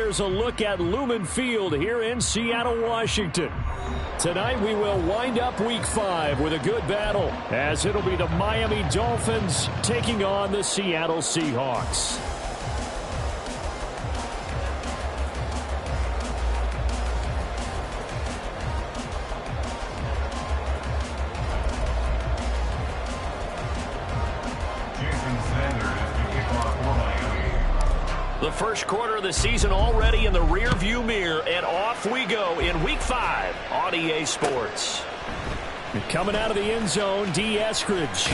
here's a look at Lumen Field here in Seattle, Washington. Tonight we will wind up Week 5 with a good battle, as it'll be the Miami Dolphins taking on the Seattle Seahawks. The first quarter of the season already in the rear-view mirror, and off we go in Week 5 on EA Sports. And coming out of the end zone, D. Eskridge.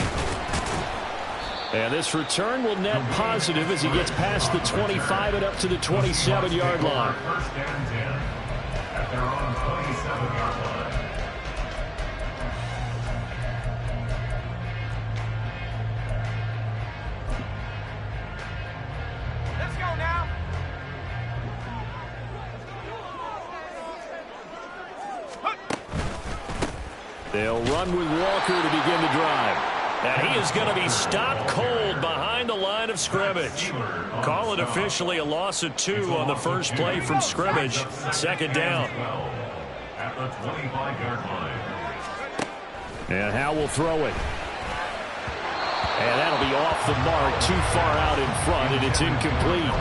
And this return will net positive as he gets past the 25 and up to the 27-yard line. First and 10 at their own 27-yard line. They'll run with Walker to begin the drive. And he is going to be stopped cold behind the line of scrimmage. Call it officially a loss of 2 on the first play from scrimmage. Second down. At the 25-yard line. And Howe will throw it. And that'll be off the mark, too far out in front, and it's incomplete.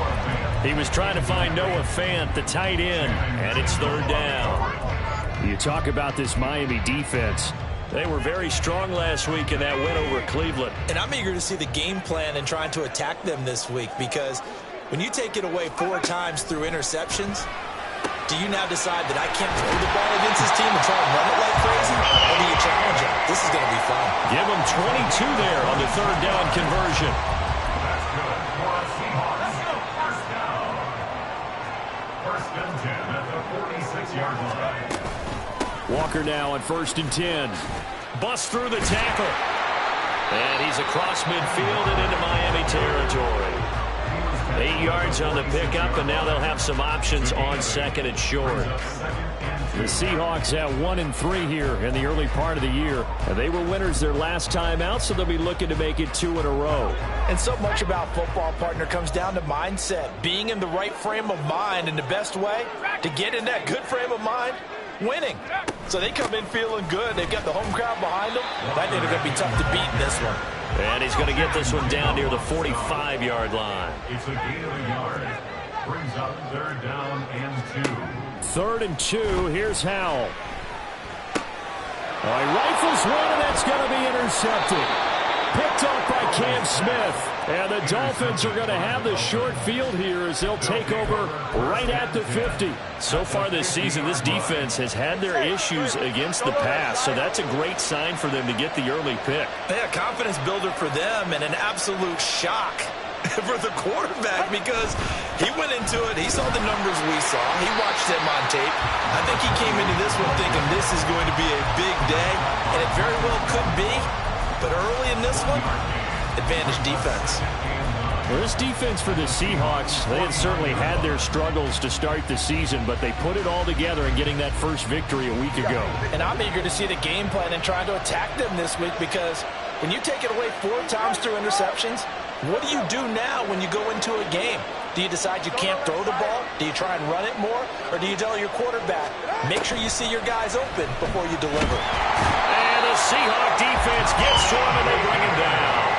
He was trying to find Noah Fant, the tight end, and it's third down. You talk about this Miami defense. They were very strong last week in that win over Cleveland. And I'm eager to see the game plan and trying to attack them this week, because when you take it away 4 times through interceptions, do you now decide that I can't throw the ball against this team and try and run it like crazy? Or do you challenge them? This is going to be fun. Give them 22 there on the third down conversion. That's good for a Seahawks. First down. First and 10 at the 46-yard line. Walker now on 1st and 10. Bust through the tackle. And he's across midfield and into Miami territory. 8 yards on the pickup, and now they'll have some options on 2nd and short. The Seahawks at 1-3 here in the early part of the year. They were winners their last time out, so they'll be looking to make it 2 in a row. And so much about football, partner, comes down to mindset. Being in the right frame of mind, and the best way to get in that good frame of mind, winning. So they come in feeling good. They've got the home crowd behind them. I think they're going to be tough to beat in this one. And he's going to get this one down near the 45-yard line. It's a gain of a yard. Brings up third down and 2. 3rd and 2. Here's Howell. He rifles one, and that's going to be intercepted. Picked off by Cam Smith. And the Dolphins are going to have the short field here as they'll take over right at the 50. So far this season, this defense has had their issues against the pass, so that's a great sign for them to get the early pick. Yeah, confidence builder for them, and an absolute shock for the quarterback, because he went into it, he saw the numbers we saw, he watched them on tape. I think he came into this one thinking this is going to be a big day, and it very well could be, but early in this one, advantage defense. Well, this defense for the Seahawks, they had certainly had their struggles to start the season, but they put it all together in getting that first victory a week ago. And I'm eager to see the game plan and trying to attack them this week, because when you take it away 4 times through interceptions, what do you do now when you go into a game? Do you decide you can't throw the ball? Do you try and run it more? Or do you tell your quarterback, make sure you see your guys open before you deliver? And the Seahawk defense gets to him, and they bring him down.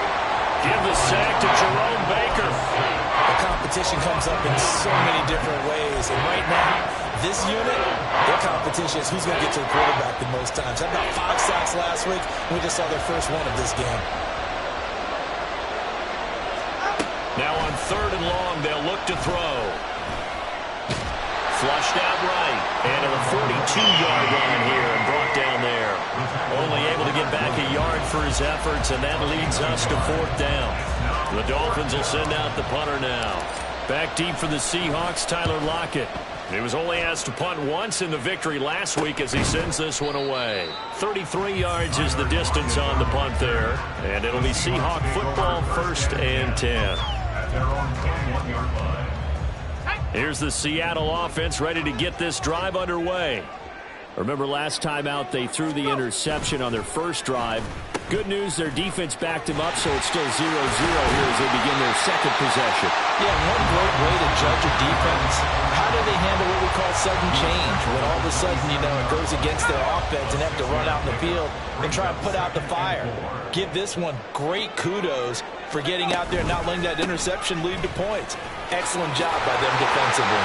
Give the sack to Jerome Baker. The competition comes up in so many different ways. And right now, this unit, their competition is who's going to get to the quarterback the most times. Had about 5 sacks last week. We just saw their first one of this game. Now on 3rd and long, they'll look to throw. Flushed out right. And to the 42-yard line here and brought down there. Only able to get back a yard for his efforts, and that leads us to 4th down. The Dolphins will send out the punter now. Back deep for the Seahawks, Tyler Lockett. He was only asked to punt once in the victory last week as he sends this one away. 33 yards is the distance on the punt there. And it'll be Seahawk football, 1st and 10. Here's the Seattle offense ready to get this drive underway. Remember last time out they threw the interception on their first drive. Good news, their defense backed him up, so it's still 0-0 here as they begin their second possession. Yeah, one great way to judge a defense. How sudden change, when all of a sudden, you know, it goes against their offense and have to run out in the field and try and put out the fire. Give this one great kudos for getting out there and not letting that interception lead to points. Excellent job by them defensively.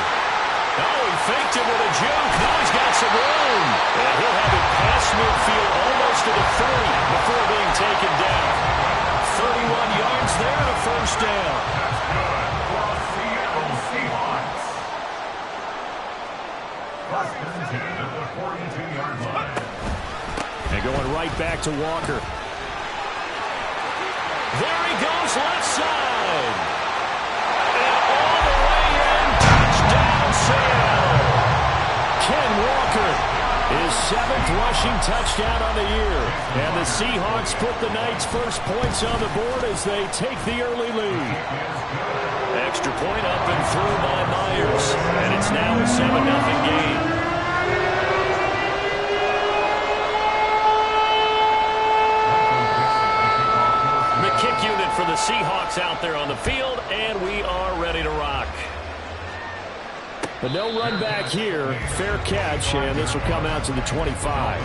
Oh, he faked it with a juke. Now he's got some room. And he'll have it past midfield almost to the 30 before being taken down. 31 yards there and a first down. First and 10 at the 42-yard line. And going right back to Walker. There he goes, left side. And all the way in, touchdown Seattle. Ken Walker, his 7th rushing touchdown on the year. And the Seahawks put the Knights' first points on the board as they take the early lead. Extra point up and through by Myers. And it's now a 7-0 game. Kick unit for the Seahawks out there on the field, and we are ready to rock. But no run back here. Fair catch, and this will come out to the 25.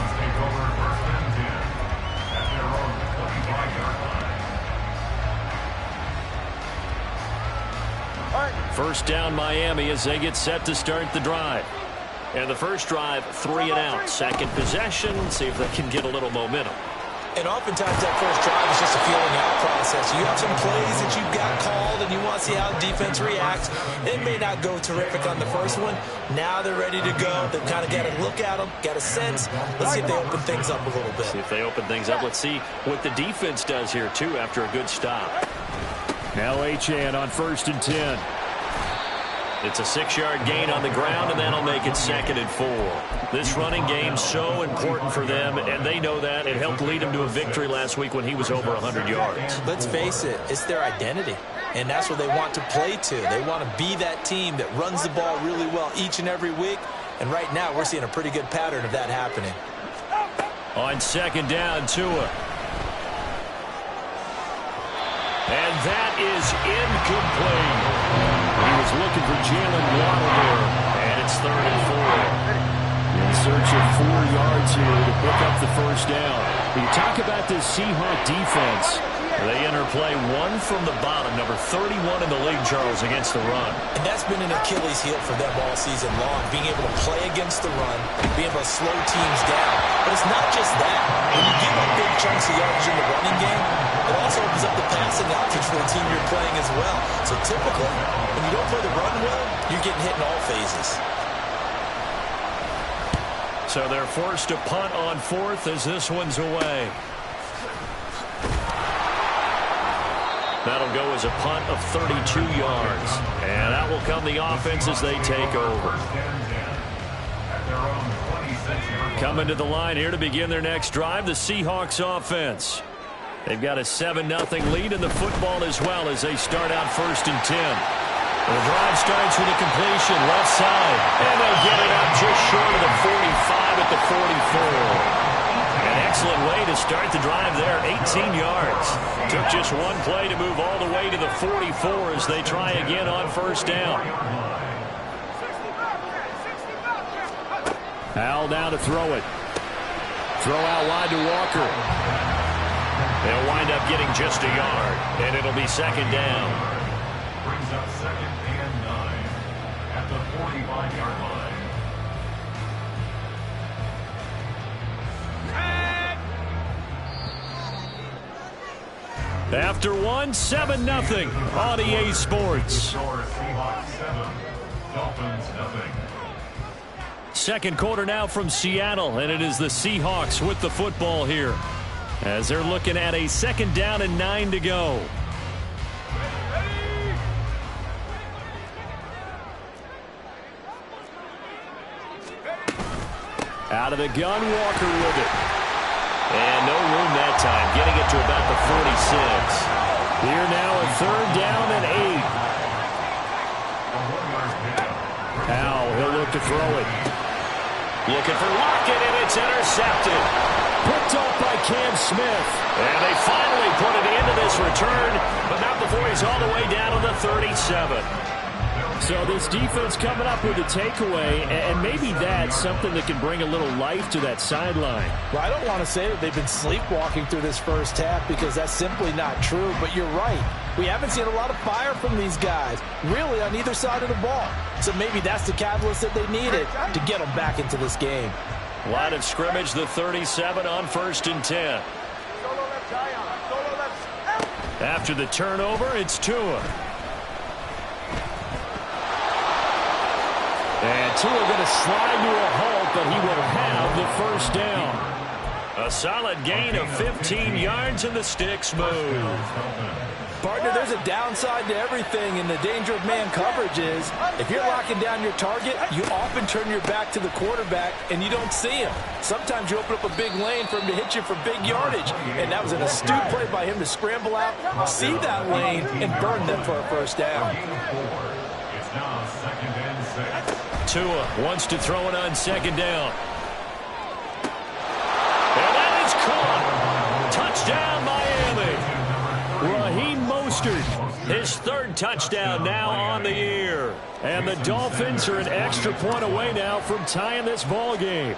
First down Miami as they get set to start the drive. And the first drive, 3 and out. Second possession, see if they can get a little momentum. And oftentimes that first drive is just a feeling out process. You have some plays that you've got called and you want to see how the defense reacts. It may not go terrific on the first one. Now they're ready to go. They've kind of got to look at them, got a sense. Let's see if they open things up a little bit. See if they open things up. Let's see what the defense does here, too, after a good stop. Now Achane on 1st and 10. It's a 6-yard gain on the ground, and that'll make it 2nd and 4. This running game's so important for them, and they know that. It helped lead them to a victory last week when he was over 100 yards. Let's face it, it's their identity, and that's what they want to play to. They want to be that team that runs the ball really well each and every week, and right now we're seeing a pretty good pattern of that happening. On 2nd down, Tua. And that is incomplete. He was looking for Jalen Waddle there, and it's 3rd and 4. In search of 4 yards here to pick up the first down. When you talk about this Seahawk defense, they enter play 1 from the bottom, number 31 in the league, Charles, against the run. And that's been an Achilles heel for them all season long, being able to play against the run, being able to slow teams down. But it's not just that. When you give up big chunks of yardage in the running game, it also opens up the passing options for the team you're playing as well. So typically, when you don't play the run well, you're getting hit in all phases. So they're forced to punt on 4th as this one's away. That'll go as a punt of 32 yards. And out will come the offense as they take over. Coming to the line here to begin their next drive, the Seahawks offense. They've got a 7-0 lead in the football as well as they start out 1st and 10. The drive starts with a completion left side. And they get it up just short of the 45 at the 44. An excellent way to start the drive there, 18 yards. Took just one play to move all the way to the 44 as they try again on 1st down. Al now to throw it. Throw out wide to Walker. They'll wind up getting just a yard, and it'll be 2nd down. Brings up 2nd and 9 at the 45-yard line. After 1, 7-0 on EA Sports. Second quarter now from Seattle, and it is the Seahawks with the football here as they're looking at a 2nd down and 9 to go. Out of the gun, Walker with it. And no room that time, getting it to about the 46. Here now a 3rd down and 8. Al, he'll look to throw it. Looking for Lockett, and it's intercepted. Picked off by Cam Smith. And they finally put it into this return, but not before he's all the way down to the 37. So this defense coming up with a takeaway, and maybe that's something that can bring a little life to that sideline. Well, I don't want to say that they've been sleepwalking through this first half because that's simply not true, but you're right. We haven't seen a lot of fire from these guys, really, on either side of the ball. So maybe that's the catalyst that they needed to get them back into this game. Line of scrimmage, the 37 on 1st and 10. After the turnover, it's Tua. And Tua going to slide to a halt, but he will have the first down. A solid gain of 15 yards, and the sticks move. Partner, there's a downside to everything, and the danger of man coverage is if you're locking down your target, you often turn your back to the quarterback, and you don't see him. Sometimes you open up a big lane for him to hit you for big yardage, and that was an astute play by him to scramble out, see that lane, and burn them for a first down. It's now 2nd and 6. Tua wants to throw it on 2nd down. And that is caught. Touchdown, Miami. Raheem Mostert, his 3rd touchdown now on the year. And the Dolphins are an extra point away now from tying this ball game.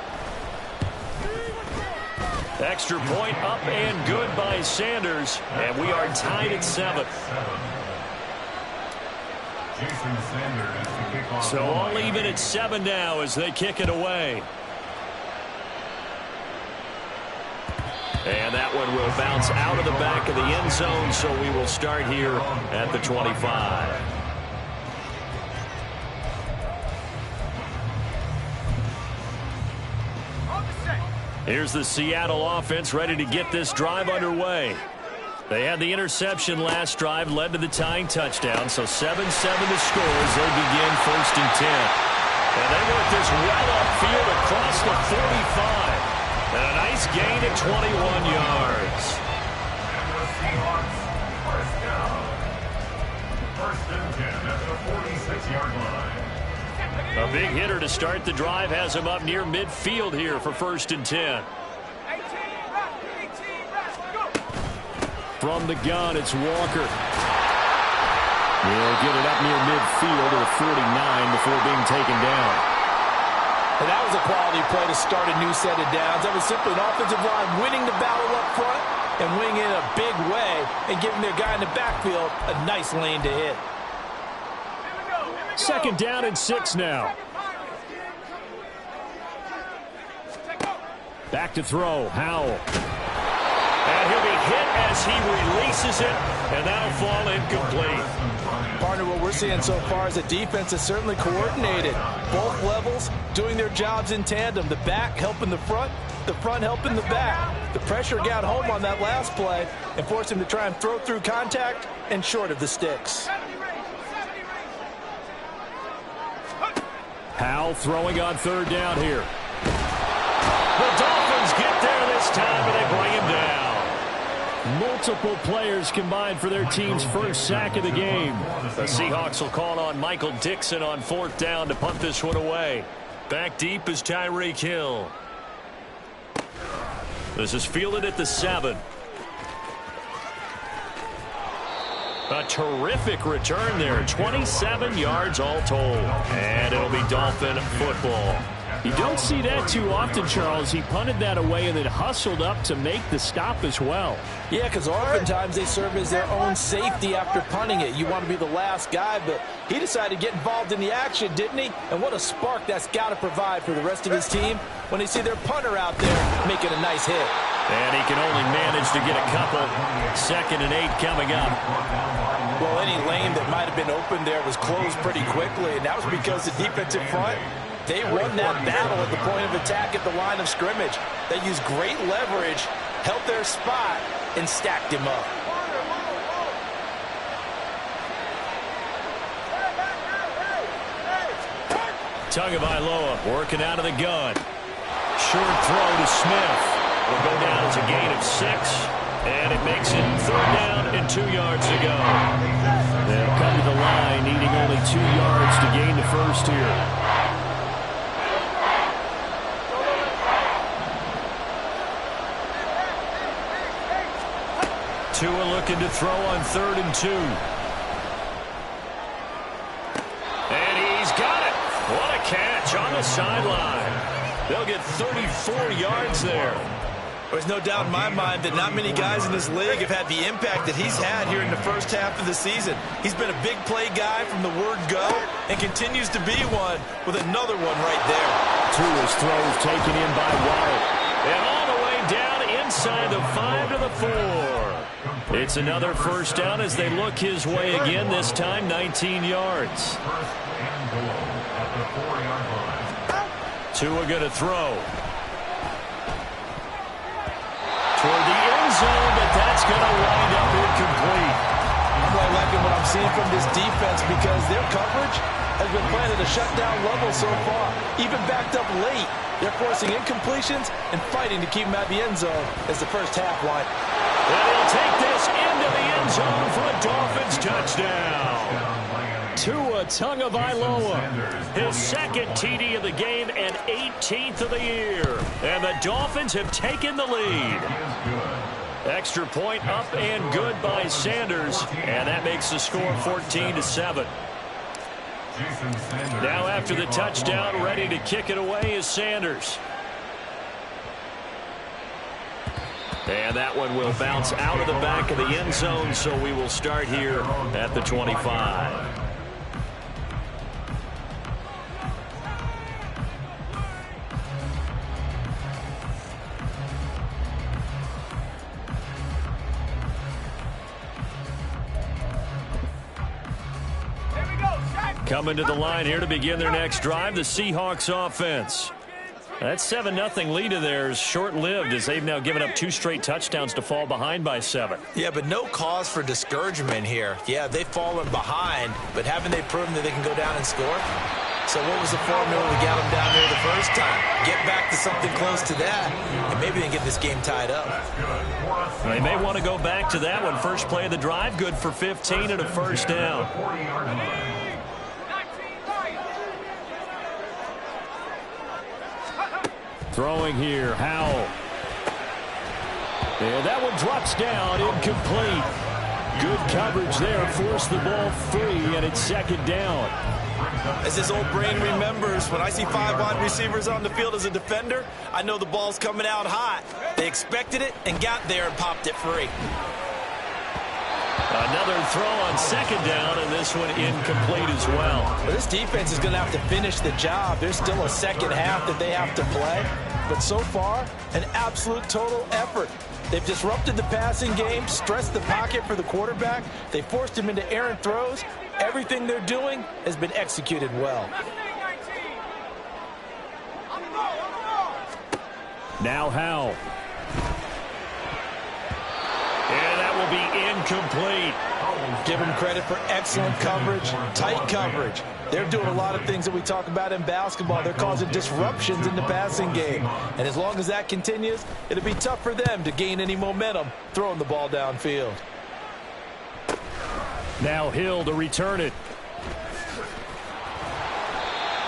Extra point up and good by Sanders. And we are tied at 7. So all even at 7 now as they kick it away. And that one will bounce out of the back of the end zone, so we will start here at the 25. Here's the Seattle offense ready to get this drive underway. They had the interception last drive, led to the tying touchdown, so 7-7 the score as they begin 1st and 10. And they work this well upfield across the 45. And a nice gain at 21 yards. And the Seahawks, first down. 1st and 10 at the 46-yard line. A big hitter to start the drive has him up near midfield here for 1st and 10. From the gun, it's Walker. He'll get it up near midfield to the 49 before being taken down. And that was a quality play to start a new set of downs. That was simply an offensive line winning the battle up front and winning in a big way and giving their guy in the backfield a nice lane to hit. 2nd down and 6 now. Back to throw, Howell. And he'll be hit as he releases it, and that'll fall incomplete. Partner, what we're seeing so far is the defense is certainly coordinated. Both levels doing their jobs in tandem. The back helping the front helping the back. The pressure got home on that last play and forced him to try and throw through contact and short of the sticks. Howell throwing on 3rd down here. The Dolphins get there this time, and they bring him down. Multiple players combined for their team's first sack of the game. The Seahawks will call on Michael Dixon on 4th down to punt this one away. Back deep is Tyreek Hill. This is fielded at the 7. A terrific return there. 27 yards all told. And it'll be Dolphin football. You don't see that too often, Charles. He punted that away and then hustled up to make the stop as well. Yeah, because oftentimes they serve as their own safety after punting it. You want to be the last guy, but he decided to get involved in the action, didn't he? And what a spark that's got to provide for the rest of his team when they see their punter out there making a nice hit. And he can only manage to get a couple. 2nd and 8 coming up. Well, any lane that might have been open there was closed pretty quickly, and that was because the defensive front, they won that battle at the point of attack at the line of scrimmage. They used great leverage, held their spot, and stacked him up. Tagovailoa working out of the gun. Short throw to Smith. Will go down as a gain of 6. And it makes it 3rd down and 2 yards to go. They'll come to the line, needing only 2 yards to gain the first here. Tua looking to throw on 3rd and 2. catch on the sideline. They'll get 34 yards there. There's no doubt in my mind that not many guys in this league have had the impact that he's had here in the first half of the season. He's been a big play guy from the word go and continues to be one with another one right there. Tua's throws taken in by Waddle. And all the way down inside the 5 to the 4. It's another first down as they look his way again, this time 19 yards. Tua going to throw. Toward the end zone, but that's going to wind up incomplete. I'm really liking what I'm seeing from this defense because their coverage has been playing at a shutdown level so far. Even backed up late, they're forcing incompletions and fighting to keep them at the end zone as the first half line. And he'll take this into the end zone for a Dolphins touchdown. Tua Tagovailoa, his second TD of the game and 18th of the year. And the Dolphins have taken the lead. Extra point up and good by Sanders. And that makes the score 14-7. Now after the touchdown, ready to kick it away is Sanders. And that one will bounce out of the back of the end zone, so we will start here at the 25. Coming to the line here to begin their next drive, the Seahawks offense. That 7-0 lead of theirs short-lived as they've now given up 2 straight touchdowns to fall behind by 7. Yeah, but no cause for discouragement here. Yeah, they've fallen behind, but haven't they proven that they can go down and score? So what was the formula we got them down there the first time? Get back to something close to that, and maybe they can get this game tied up. They may want to go back to that one. First play of the drive, good for 15 and a first down. Throwing here, Howell. And that one drops down, incomplete. Good coverage there, forced the ball free, and it's second down. As his old brain remembers, when I see 5 wide receivers on the field as a defender, I know the ball's coming out hot. They expected it and got there and popped it free. Another throw on second down, and this one incomplete as well. Well, this defense is going to have to finish the job. There's still a second half that they have to play. But so far, an absolute total effort. They've disrupted the passing game, stressed the pocket for the quarterback. They forced him into errant throws. Everything they're doing has been executed well. Now Howell. And that will be incomplete. Give them credit for excellent coverage, tight coverage. They're doing a lot of things that we talk about in basketball. They're causing disruptions in the passing game. And as long as that continues, it'll be tough for them to gain any momentum throwing the ball downfield. Now Hill to return it.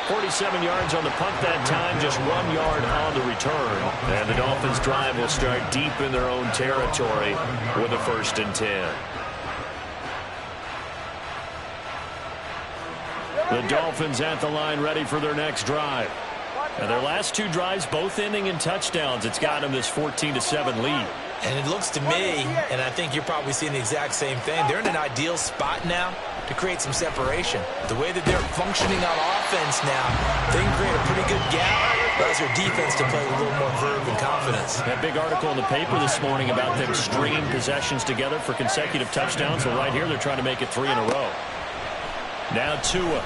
47 yards on the punt that time, just 1 yard on the return. And the Dolphins' drive will start deep in their own territory with a 1st and 10. The Dolphins at the line ready for their next drive. And their last 2 drives both ending in touchdowns. It's got them this 14-7 lead. And it looks to me, and I think you're probably seeing the exact same thing, they're in an ideal spot now to create some separation. The way that they're functioning on offense now, they can create a pretty good gap. Allows their defense to play with a little more verve and confidence. That big article in the paper this morning about them stringing possessions together for consecutive touchdowns. Well, right here they're trying to make it 3 in a row. Now Tua.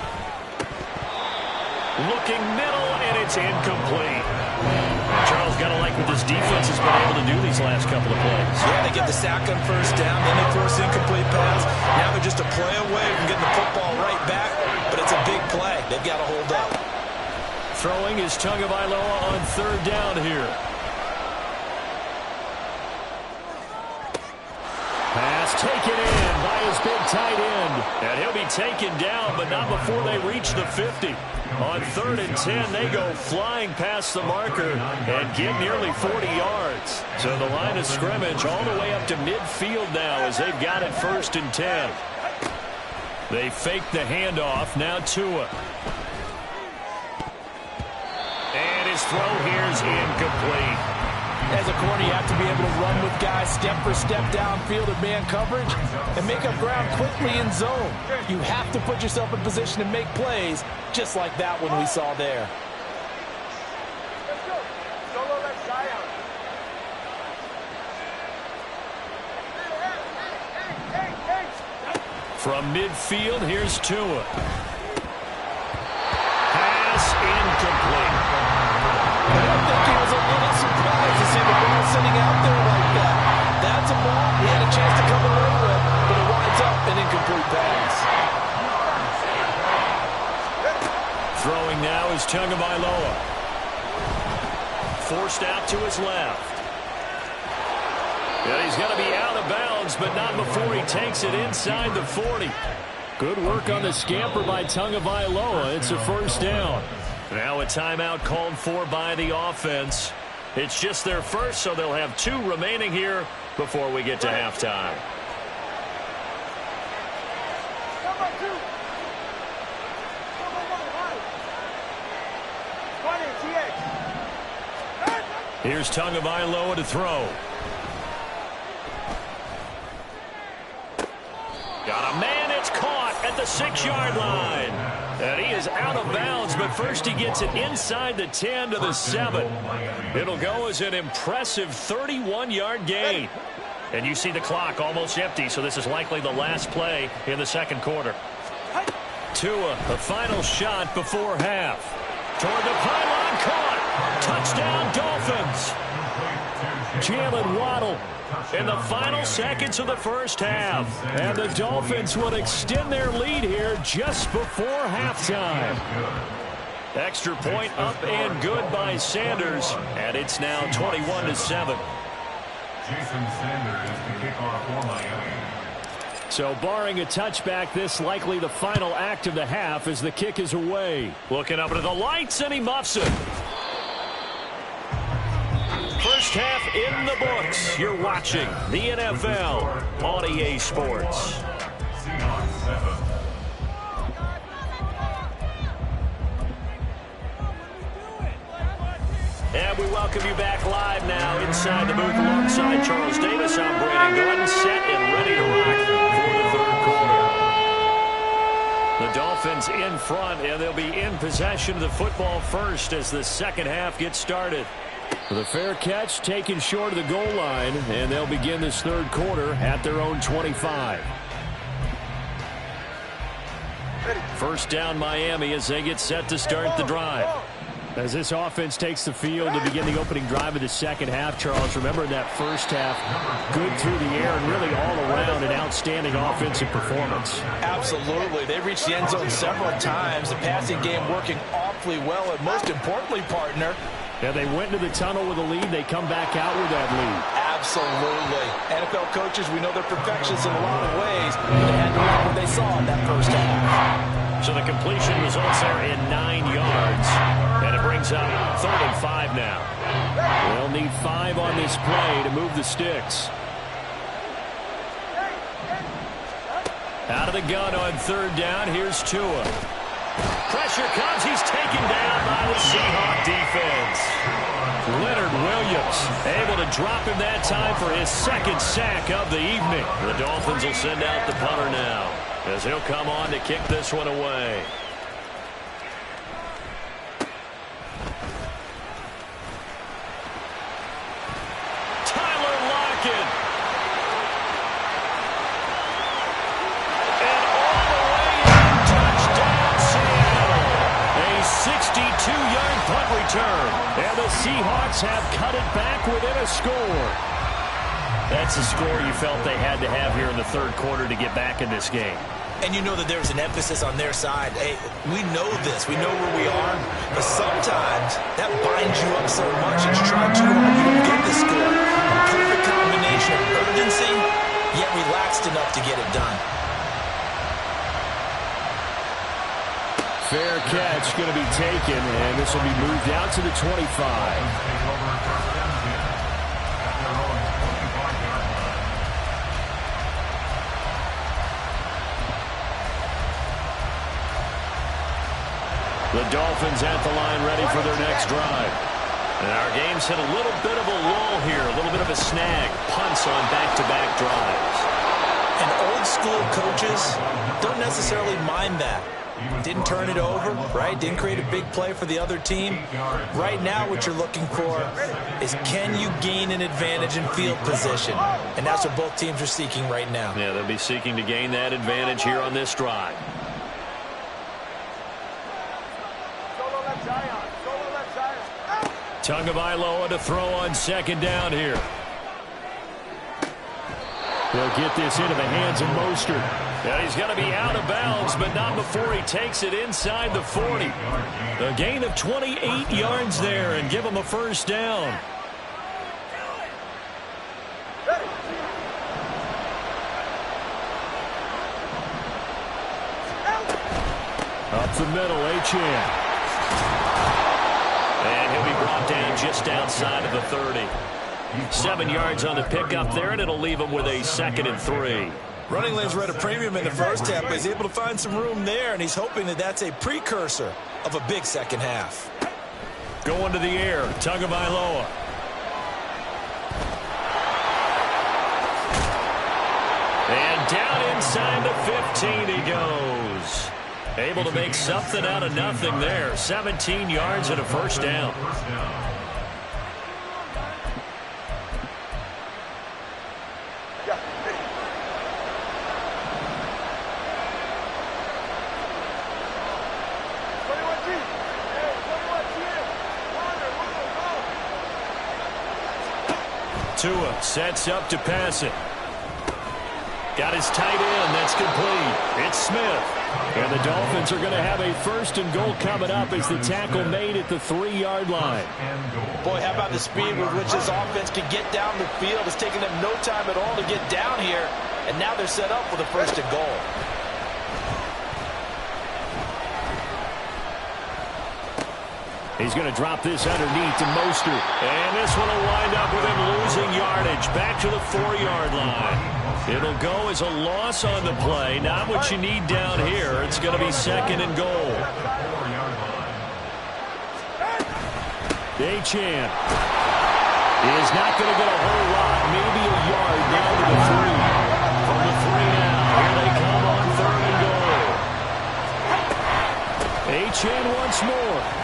Looking middle, and it's incomplete. Charles, got to like what this defense has been able to do these last couple of plays. Yeah, they get the sack on first down, then they force incomplete pass. Now they're just a play away from getting the football right back, but it's a big play. They've got to hold up. Throwing is Tagovailoa on 3rd down here. Pass taken in by his big tight end. And he'll be taken down, but not before they reach the 50. On 3rd and 10, they go flying past the marker and get nearly 40 yards. So the line of scrimmage all the way up to midfield now as they've got it 1st and 10. They fake the handoff. Now Tua. throw here is incomplete. As a corner, you have to be able to run with guys step for step downfield in man coverage and make up ground quickly in zone. You have to put yourself in position to make plays, just like that one we saw there. From midfield, here's Tua. Pass incomplete. I think he was a little surprised to see the ball sitting out there like that. That's a ball he had a chance to come away with, but it winds up an incomplete pass. Throwing now is Tagovailoa. Forced out to his left. And he's going to be out of bounds, but not before he takes it inside the 40. Good work on the scamper by Tagovailoa. It's a first down. Now a timeout called for by the offense. It's just their first, so they'll have 2 remaining here before we get to halftime. Here's Tagovailoa to throw. Got a man, it's caught at the 6-yard line. And he is out of bounds, but first he gets it inside the 10 to the 7. It'll go as an impressive 31-yard gain. And you see the clock almost empty, so this is likely the last play in the second quarter. Tua, the final shot before half. Toward the pylon, caught. Touchdown, Dolphins. Jalen Waddle in the final seconds of the first half. And the Dolphins will extend their lead here just before halftime. Extra point up and good by Sanders. And it's now 21-7. Jason Sanders is the kickoff for Miami. So barring a touchback, this likely the final act of the half as the kick is away. Looking up into the lights, and he muffs it. First half in the books. You're watching the NFL on EA Sports. And we welcome you back live now inside the booth alongside Charles Davis. I'm Brandon Gordon, set and ready to rock for the third quarter. The Dolphins in front, and they'll be in possession of the football first as the second half gets started. The fair catch taken short of the goal line, and they'll begin this third quarter at their own 25. First down Miami as they get set to start the drive. As this offense takes the field to begin the opening drive of the second half, Charles, remember in that first half, good through the air and really all around an outstanding offensive performance. Absolutely. They reached the end zone several times. The passing game working awfully well, and most importantly, partner, yeah, they went into the tunnel with a lead. They come back out with that lead. Absolutely. NFL coaches, we know they're perfectionists in a lot of ways, but they had to like what they saw in that first half. So the completion results there in 9 yards. And it brings up 3rd and 5 now. They'll need 5 on this play to move the sticks. Out of the gun on 3rd down. Here's Tua. Pressure comes. He's taken down by the Seahawks defense. Leonard Williams able to drop him that time for his 2nd sack of the evening. The Dolphins will send out the punter now as he'll come on to kick this one away. Tyler Lockett. And all the way in, touchdown Seattle. A 62-yard punt return. And the Seahawks have cut it back within a score. That's the score you felt they had to have here in the third quarter to get back in this game. And you know that there's an emphasis on their side. Hey, we know this. We know where we are. But sometimes that binds you up so much. It's trying too hard. You don't get the score. A perfect combination of urgency, yet relaxed enough to get it done. Fair catch going to be taken, and this will be moved out to the 25. The Dolphins at the line ready for their next drive. And our game's hit a little bit of a lull here, a little bit of a snag. Punts on back-to-back drives. And old school coaches don't necessarily mind that. Didn't turn it over, right? Didn't create a big play for the other team. Right now what you're looking for is, can you gain an advantage in field position? And that's what both teams are seeking right now. Yeah, they'll be seeking to gain that advantage here on this drive. Tagovailoa to throw on second down here. He'll get this into the hands of Mostert. And he's going to be out of bounds, but not before he takes it inside the 40. A gain of 28 yards there and give him a first down. Up the middle, Achane. And he'll be brought down just outside of the 30. 7 yards on the pickup there, and it'll leave him with a 2nd and 3. Running lanes were at a premium in the first half, but he's able to find some room there, and he's hoping that that's a precursor of a big second half. Going to the air, Tagovailoa. And down inside the 15 he goes. Able to make something out of nothing there. 17 yards and a first down. Tua sets up to pass it. Got his tight end. That's complete. It's Smith. And the Dolphins are going to have a 1st and goal coming up as the tackle made at the 3-yard line. Boy, how about the speed with which this offense can get down the field? It's taken them no time at all to get down here. And now they're set up for the 1st and goal. He's going to drop this underneath to Mostert. And this one will wind up with him losing yardage back to the 4-yard line. It'll go as a loss on the play. Not what you need down here. It's going to be 2nd and goal. Achane is not going to get a whole lot. Maybe a yard down to the 3. From the 3 now. Here they come on 3rd and goal. Achane once more.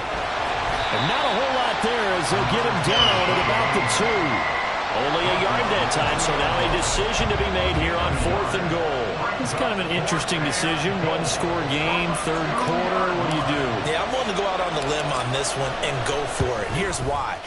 And not a whole lot there as they'll get him down at about the 2. Only a yard that time, so now a decision to be made here on 4th and goal. It's kind of an interesting decision. 1-score game, 3rd quarter. What do you do? Yeah, I'm willing to go out on the limb on this one and go for it. And here's why.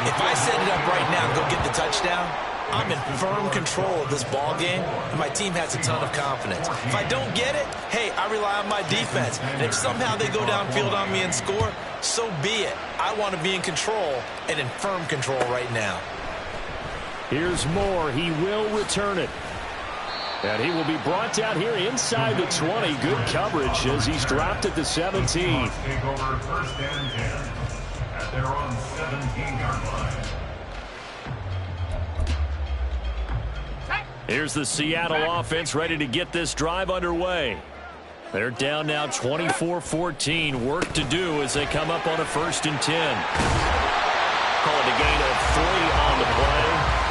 If I set it up right now and go get the touchdown, I'm in firm control of this ball game, and my team has a ton of confidence. If I don't get it, hey, I rely on my defense. And if somehow they go downfield on me and score, so be it. I want to be in control and in firm control right now. Here's Moore. He will return it. And he will be brought down here inside the 20. Good coverage as he's dropped at the 17. Take over 1st and 10 at their own 17-yard line. Here's the Seattle offense ready to get this drive underway. They're down now 24-14. Work to do as they come up on a 1st and 10. Call it a gain of 3 on the play,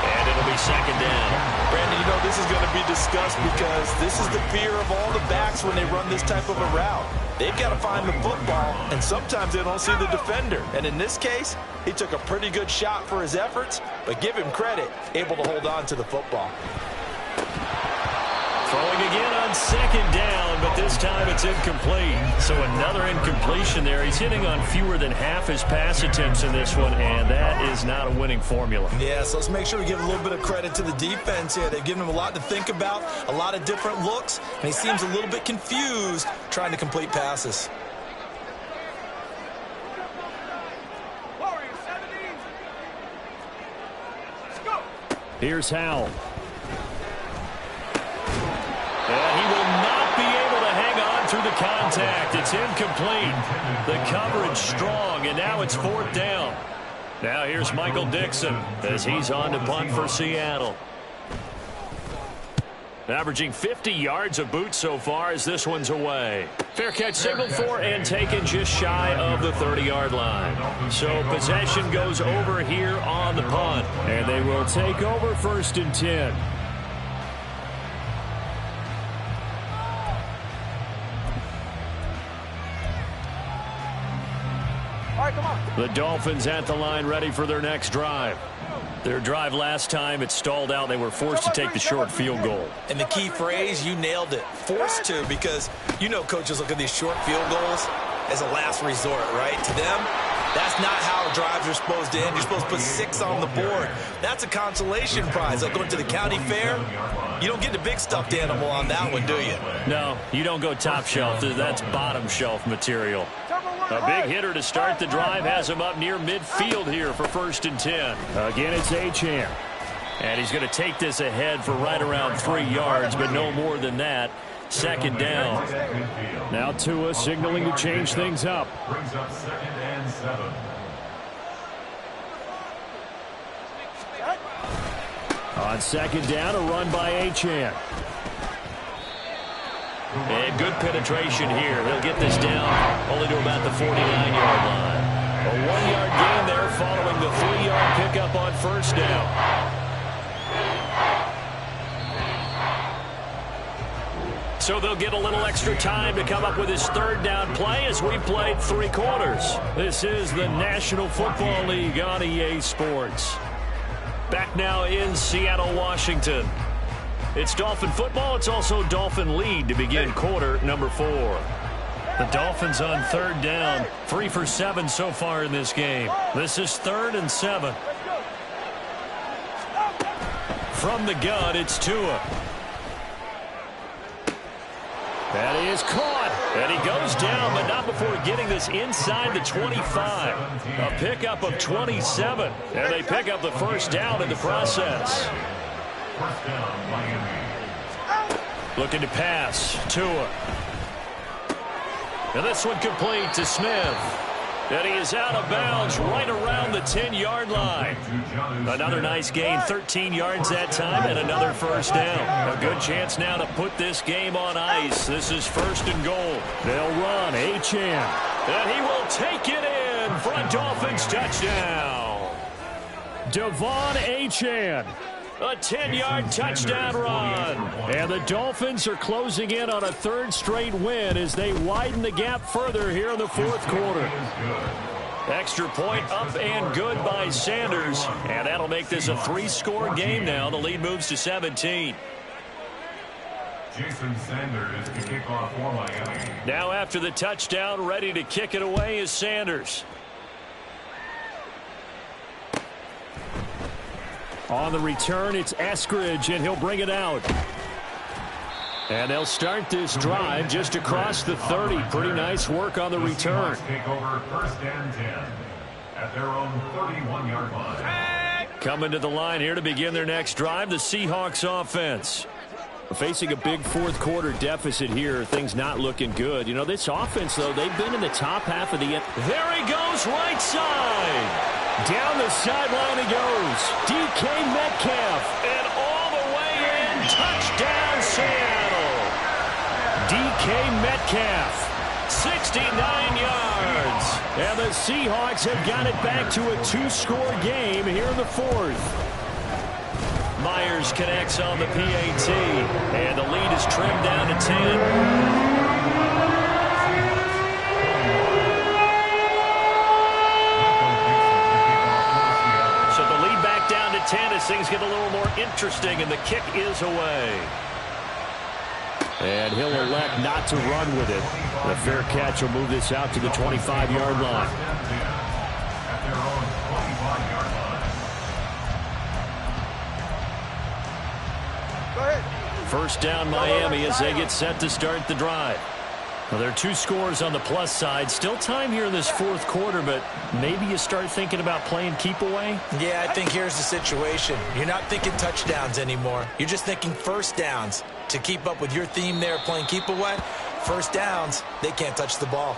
and it'll be 2nd down. Brandon, you know this is going to be discussed because this is the fear of all the backs when they run this type of a route. They've got to find the football, and sometimes they don't see the defender. And in this case, he took a pretty good shot for his efforts, but give him credit, able to hold on to the football. Throwing again on 2nd down, but this time it's incomplete. So another incompletion there. He's hitting on fewer than half his pass attempts in this one, and that is not a winning formula. Yeah, so let's make sure we give a little bit of credit to the defense here. They've given him a lot to think about, a lot of different looks, and he seems a little bit confused trying to complete passes. Here's Howell. And he will not be able to hang on through the contact. It's incomplete. The coverage strong, and now it's 4th down. Now here's Michael Dixon as he's on to punt for Seattle. Averaging 50 yards a boot so far as this one's away. Fair catch signaled for and taken just shy of the 30-yard line. So possession goes over here on the punt. And they will take over 1st and 10. The Dolphins at the line ready for their next drive. Their drive last time, it stalled out. They were forced to take the short field goal. And the key phrase, you nailed it. Forced to, because you know coaches look at these short field goals as a last resort, right? To them, that's not how drives are supposed to end. You're supposed to put 6 on the board. That's a consolation prize. Like going to the county fair, you don't get the big stuffed animal on that one, do you? No, you don't go top shelf. That's bottom shelf material. A big hitter to start the drive has him up near midfield here for 1st and 10. Again, it's Achane. And he's going to take this ahead for right around 3 yards, but no more than that. 2nd down. Now Tua signaling to change things up. Brings up 2nd and 7. On 2nd down, a run by Achane. And good penetration here. He'll get this down only to about the 49-yard line. A 1-yard gain there following the 3-yard pickup on 1st down. So they'll get a little extra time to come up with his 3rd down play as we played 3 quarters. This is the National Football League on EA Sports. Back now in Seattle, Washington. It's Dolphin football. It's also Dolphin lead to begin quarter number 4. The Dolphins on 3rd down. 3 for 7 so far in this game. This is 3rd and 7. From the gun, it's Tua. That is caught. And he goes down, but not before getting this inside the 25. A pickup of 27. And they pick up the 1st down in the process. 1st down, Miami. Looking to pass. Tua. And this one complete to Smith. And he is out of bounds right around the 10-yard line. Another nice gain, 13 yards that time, and another 1st down. A good chance now to put this game on ice. This is 1st and goal. They'll run. Achane. And he will take it in for a Dolphins touchdown. Devon Achane. A 10-yard touchdown run. And the Dolphins are closing in on a 3rd straight win as they widen the gap further here in the 4th quarter. Extra point up and good by Sanders. And that'll make this a 3-score game now. The lead moves to 17. Jason Sanders to kick off for Miami. Now after the touchdown, ready to kick it away is Sanders. On the return, it's Eskridge, and he'll bring it out. And they'll start this drive just across the 30. Pretty nice work on the return. Take over 1st and 10 at their own 31-yard line. Coming to the line here to begin their next drive, the Seahawks offense. Facing a big 4th quarter deficit here, things not looking good. You know, this offense, though, they've been in the top half of the end. There he goes, right side. Down the sideline he goes. DK Metcalf. And all the way in. Touchdown, Seattle. DK Metcalf. 69 yards. And the Seahawks have got it back to a 2-score game here in the 4th. Myers connects on the PAT. And the lead is trimmed down to 10. Down to 10 as things get a little more interesting, and the kick is away. And he'll elect not to run with it. The fair catch will move this out to the 25-yard line. At their own 25-yard line. 1st down Miami as they get set to start the drive. Well, there are 2 scores on the plus side. Still time here in this 4th quarter, but maybe you start thinking about playing keep away? Yeah, I think here's the situation. You're not thinking touchdowns anymore. You're just thinking 1st downs. To keep up with your theme there, playing keep away, 1st downs, they can't touch the ball.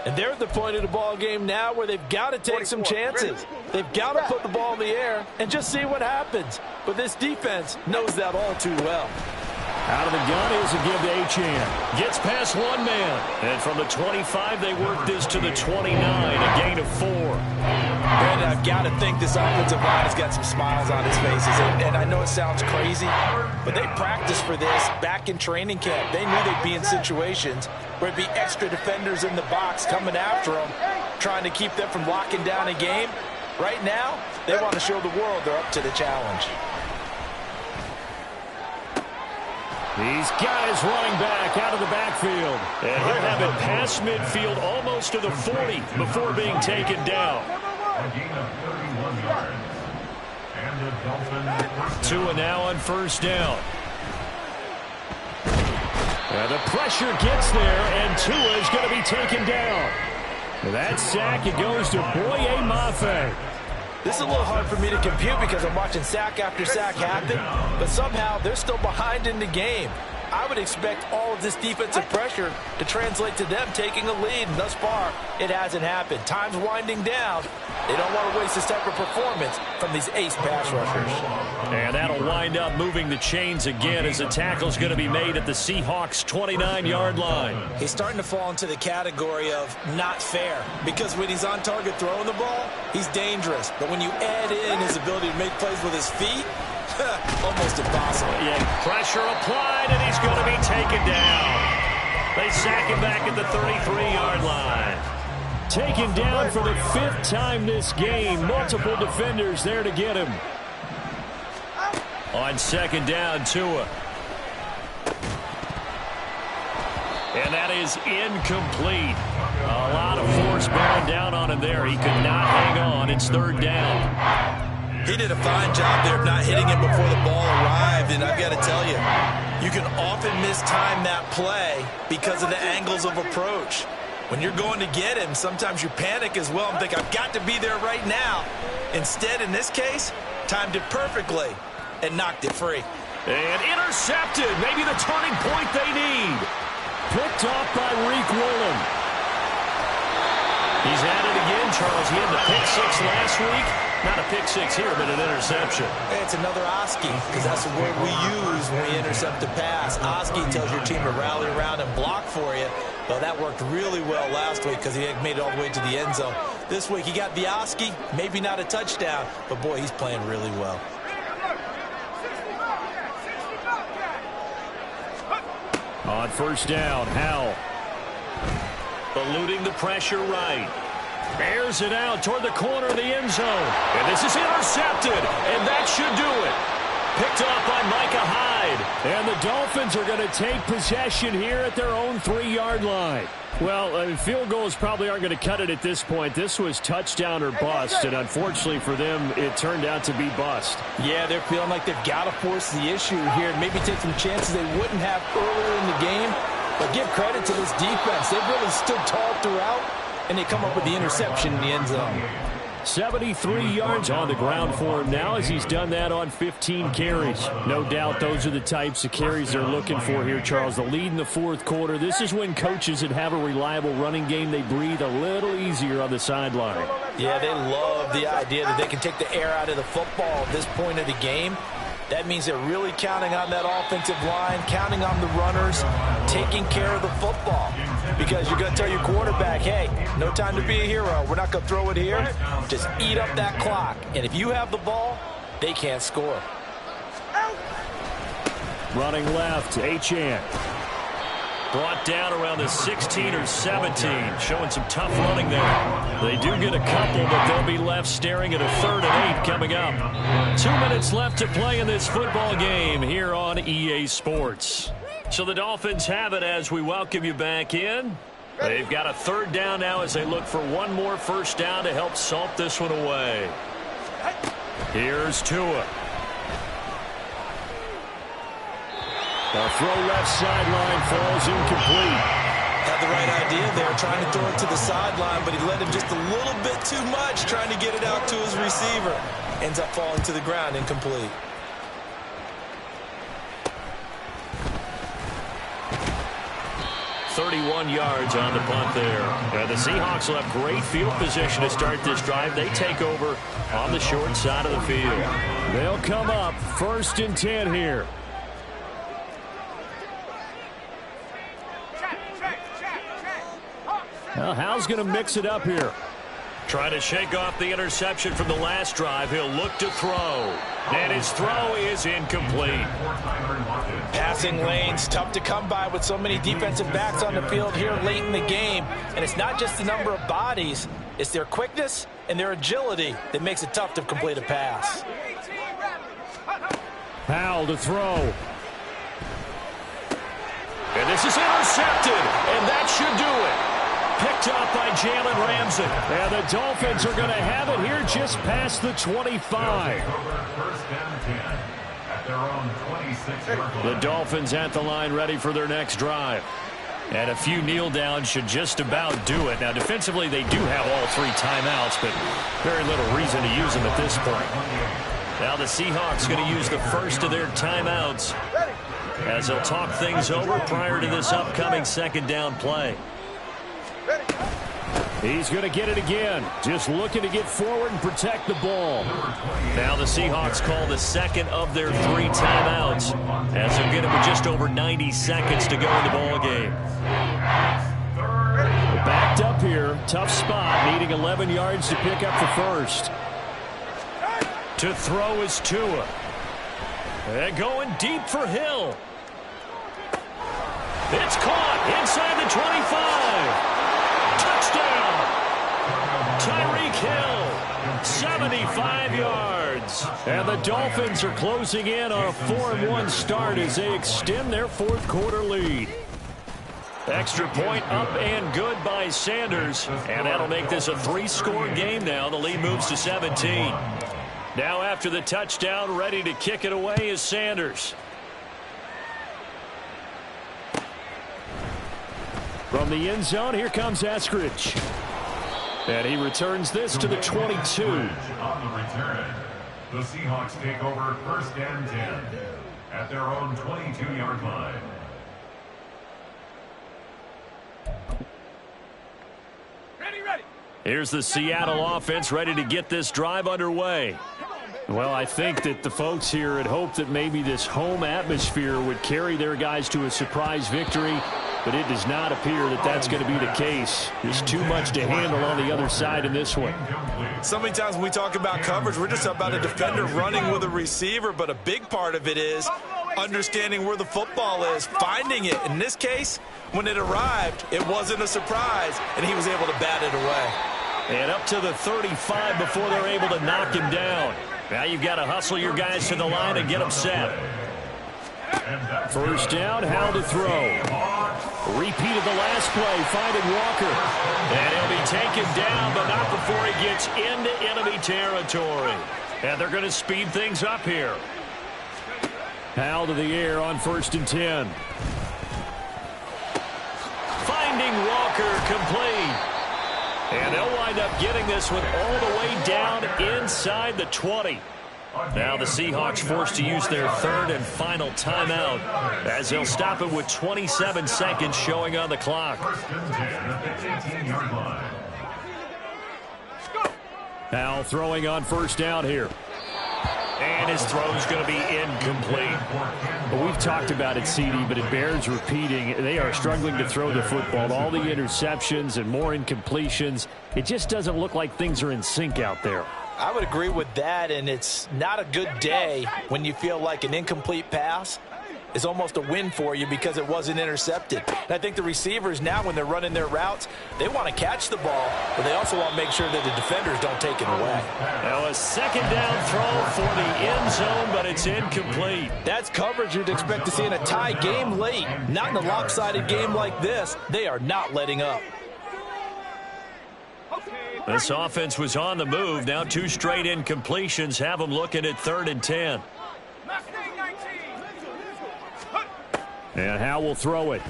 And they're at the point of the ball game now where they've got to take some chances. They've got to put the ball in the air and just see what happens. But this defense knows that all too well. Out of the gun is a give to Achane. Gets past one man. And from the 25, they work this to the 29, a gain of 4. And I've got to think this offensive line has got some smiles on its faces. And I know it sounds crazy, but they practiced for this back in training camp. They knew they'd be in situations where it'd be extra defenders in the box coming after them, trying to keep them from locking down a game. Right now, they want to show the world they're up to the challenge. He's got his running back out of the backfield. And he'll have it past midfield almost to the 40 before being taken down. A gain of 31 yards. And the Dolphins. Tua now on first down. And the pressure gets there, and Tua is going to be taken down. That sack, it goes to Boye Mafe. This is a little hard for me to compute because I'm watching sack after sack happen, but somehow they're still behind in the game. I would expect all of this defensive pressure to translate to them taking a lead, and thus far, it hasn't happened. Time's winding down. They don't want to waste this type of performance from these ace pass rushers. And that'll wind up moving the chains again as the tackle's going to be made at the Seahawks' 29-yard line. He's starting to fall into the category of not fair because when he's on target throwing the ball, he's dangerous. But when you add in his ability to make plays with his feet, almost impossible. Yeah, pressure applied, and he's going to be taken down. They sack him back at the 33-yard line. Taken down for the 5th time this game. Multiple defenders there to get him. On second down, Tua. And that is incomplete. A lot of force bearing down on him there. He could not hang on. It's third down. He did a fine job there of not hitting him before the ball arrived, and I've got to tell you, you can often mistime that play because of the angles of approach. When you're going to get him, sometimes you panic as well and think, I've got to be there right now. Instead, in this case, timed it perfectly and knocked it free. And intercepted, maybe the turning point they need. Picked off by Reek Woolen. He's at it again, Charles. He had the pick 6 last week. Not a pick 6 here, but an interception. Hey, it's another Oski, because that's the word we use when we intercept a pass. Oski tells your team to rally around and block for you. Well, that worked really well last week because he made it all the way to the end zone. This week, he got the Oski, maybe not a touchdown, but boy, he's playing really well. On first down, Howell. Eluding the pressure right. Bears it out toward the corner of the end zone. And this is intercepted, and that should do it. Picked off by Micah Hyde. And the Dolphins are going to take possession here at their own 3-yard line. Well, field goals probably aren't going to cut it at this point. This was touchdown or bust, and unfortunately for them, it turned out to be bust. Yeah, they're feeling like they've got to force the issue here and maybe take some chances they wouldn't have earlier in the game. But give credit to this defense. They've really stood tall throughout, and they come up with the interception in the end zone. 73 yards on the ground for him now as he's done that on 15 carries. No doubt those are the types of carries they're looking for here, Charles. The lead in the fourth quarter. This is when coaches that have a reliable running game, they breathe a little easier on the sideline. Yeah, they love the idea that they can take the air out of the football at this point of the game. That means they're really counting on that offensive line, counting on the runners, taking care of the football. Because you're going to tell your quarterback, hey, no time to be a hero. We're not going to throw it here. Just eat up that clock. And if you have the ball, they can't score. Running left, Achane. Brought down around the 16 or 17, showing some tough running there. They do get a couple, but they'll be left staring at a 3rd and 8 coming up. 2 minutes left to play in this football game here on EA Sports. So the Dolphins have it as we welcome you back in. They've got a 3rd down now as they look for one more first down to help salt this one away. Here's Tua. A throw left sideline falls incomplete. Had the right idea there, trying to throw it to the sideline, but he led him just a little bit too much, trying to get it out to his receiver. Ends up falling to the ground, incomplete. 31 yards on the punt there. The Seahawks will have great field position to start this drive. They take over on the short side of the field. They'll come up 1st and 10 here. Well, Hal's going to mix it up here. Trying to shake off the interception from the last drive. He'll look to throw. And his throw is incomplete. Passing lanes, tough to come by with so many defensive backs on the field here late in the game. And it's not just the number of bodies. It's their quickness and their agility that makes it tough to complete a pass. Hal to throw. And this is intercepted. And that should do it. Picked up by Jalen Ramsey. And the Dolphins are going to have it here just past the 25. The Dolphins at the line ready for their next drive. And a few kneel downs should just about do it. Now, defensively, they do have all 3 timeouts, but very little reason to use them at this point. Now the Seahawks going to use the first of their timeouts as they'll talk things over prior to this upcoming 2nd down play. He's going to get it again. Just looking to get forward and protect the ball. Now the Seahawks call the 2nd of their 3 timeouts as they'll get it with just over 90 seconds to go in the ball game. Backed up here. Tough spot. Needing 11 yards to pick up the first. To throw is Tua. And going deep for Hill. It's caught inside the 25. Touchdown! Tyreek Hill, 75 yards. And the Dolphins are closing in on a 4-1 start as they extend their 4th quarter lead. Extra point up and good by Sanders. And that'll make this a 3-score game now. The lead moves to 17. Now after the touchdown, ready to kick it away is Sanders. From the end zone, here comes Eskridge. And he returns this to the 22. On the return, the Seahawks take over 1st and 10 at their own 22-yard line. Ready. Here's the Seattle offense ready to get this drive underway. Well, I think that the folks here had hoped that maybe this home atmosphere would carry their guys to a surprise victory. But it does not appear that that's going to be the case. There's too much to handle on the other side in this one. So many times when we talk about coverage, we're just about a defender running with a receiver, but a big part of it is understanding where the football is, finding it. In this case, when it arrived, it wasn't a surprise, and he was able to bat it away. And up to the 35 before they're able to knock him down. Now you've got to hustle your guys to the line and get them set. 1st down, Hal to throw. Repeat of the last play, finding Walker. And he'll be taken down, but not before he gets into enemy territory. And they're going to speed things up here. Hal to the air on 1st and 10. Finding Walker complete. And they'll wind up getting this one all the way down inside the 20. Now the Seahawks forced to use their 3rd and final timeout as they'll stop it with 27 seconds showing on the clock. Hal throwing on 1st down here. And his throw is going to be incomplete. Well, we've talked about it, CD, but it bears repeating. They are struggling to throw the football. All the interceptions and more incompletions. It just doesn't look like things are in sync out there. I would agree with that, and it's not a good day when you feel like an incomplete pass is almost a win for you because it wasn't intercepted. And I think the receivers now, when they're running their routes, they want to catch the ball, but they also want to make sure that the defenders don't take it away. Now a 2nd down throw for the end zone, but it's incomplete. That's coverage you'd expect to see in a tie game late. Not in a lopsided game like this. They are not letting up. This offense was on the move. Now 2 straight incompletions have them looking at 3rd and 10. And Hal will throw it.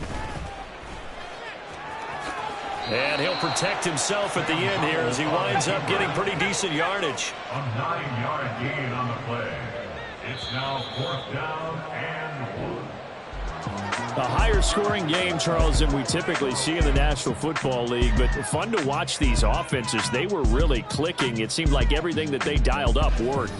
And he'll protect himself at the end here as he winds up getting pretty decent yardage. A 9-yard gain on the play. It's now 4th down and 1. A higher scoring game, Charles, than we typically see in the National Football League, but fun to watch these offenses. They were really clicking. It seemed like everything that they dialed up worked.